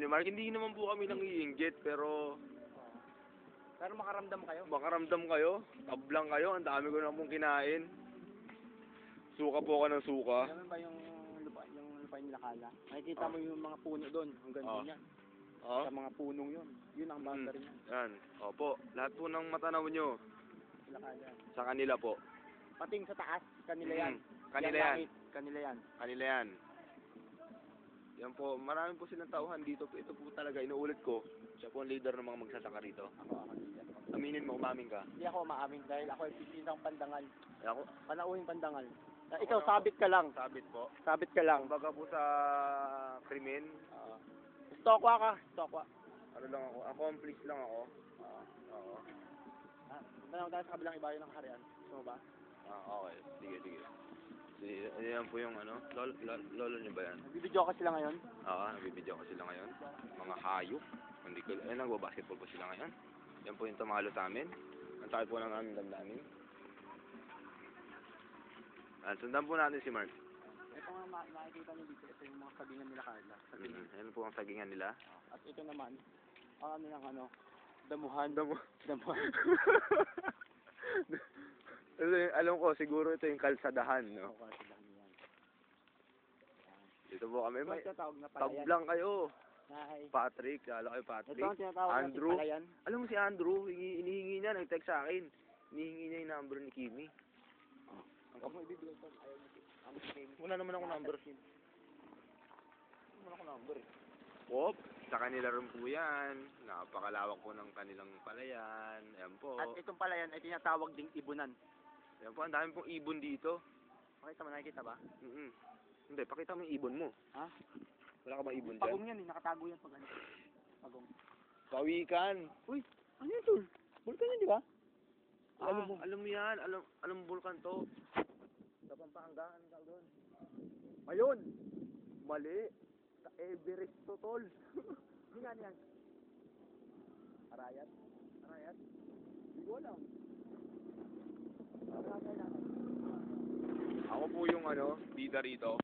ni Mark. Hindi naman po kami nangiinggit, pero Pero makaramdam kayo. makaramdam kayo. Tablang kayo. Ang dami ko na pong kinain. Suka po ako ng suka. Alam mo ba yung lupa nila Kala? Nakikita mo yung mga puno doon. Ang ganda niyan. Oh? Sa mga punong yun. Yun ang boundary niya. Yan. Opo. Lahat po ng matanaw nyo. Sila Kala. Sa kanila po. Pating sa taas, kanila yan. Kanila Yan yan. langit, kanila yan. Kanila yan. Yan po. Marami po silang tauhan dito. Ito po talaga. Inuulit ko. Siya po ang leader ng mga magsasaka rito. Ako. Aminin mo, umaming ka. Hindi ako umaamin dahil ako ay pisintang pandangal. Eh, ako, Panauhin pandangal. Ikaw, sabit ka lang. sabit po. Sabit ka lang. Kumbaga po sa krimen, Stokwa ka. Stokwa. ano lang ako, accomplice lang ako. Oo. Tanong tayo sa kabilang ibayo ng kaharian. Gusto mo ba? Okay. Sige. Sige, yan po yung ano, lolo niyo ba yan? Nagbibidyo ka sila ngayon. Oo, nagbibideo ko sila ngayon. Mga hayop. Hindi ko, nagbabasketball po sila ngayon. Yan po yung tumalo sa amin. Ang tayo po ng aming damdamin. Sundan po natin si Mark. Ito nga makikita niyo dito. Ito yung mga sagingan nila Carla. Yan po ang sagingan nila. At ito naman, ang nilang damuhan. Damuhan. Alam ko, siguro ito yung kalsadahan, no? Ako kasi lang yan. Dito po kami, may Ito ang tinatawag na palayan. tablang kayo. Nahay. Patrick, lalo kayo Patrick. Ito ang tinatawag na Andrew. palayan. Alam mo si Andrew, inihingi niya, nag-text sa akin. Inihingi niya yung number ni Kimi. Huwag mo ibibigay ito. Ayaw mo. Ang name. Wala naman ako number. Wala ko number eh. Pop, sa kanila rin po yan. Napakalawak po ng kanilang palayan. Ayan po. At itong palayan ay tinatawag ding ibunan. Ayan po, ang dami pong ibon dito. Pakita mo, nakikita ba? Hindi, pakita mo yung ibon mo. Ha? Wala ka bang ibon dyan? Pagong yan eh. Nakatago yan pag ano. Pagong. Pawikan. Uy! Ano yun, Tol? Bulkan yan, di ba? Alam mo yan. Alam mo bulkan to. Sa Pampanga, ano tawag doon? Ayun! Mali. Sa Everest to, tol. Yan, yan. Arayat? Arayat? Hindi ko alam. Arayat lang. Ako po yung bida rito.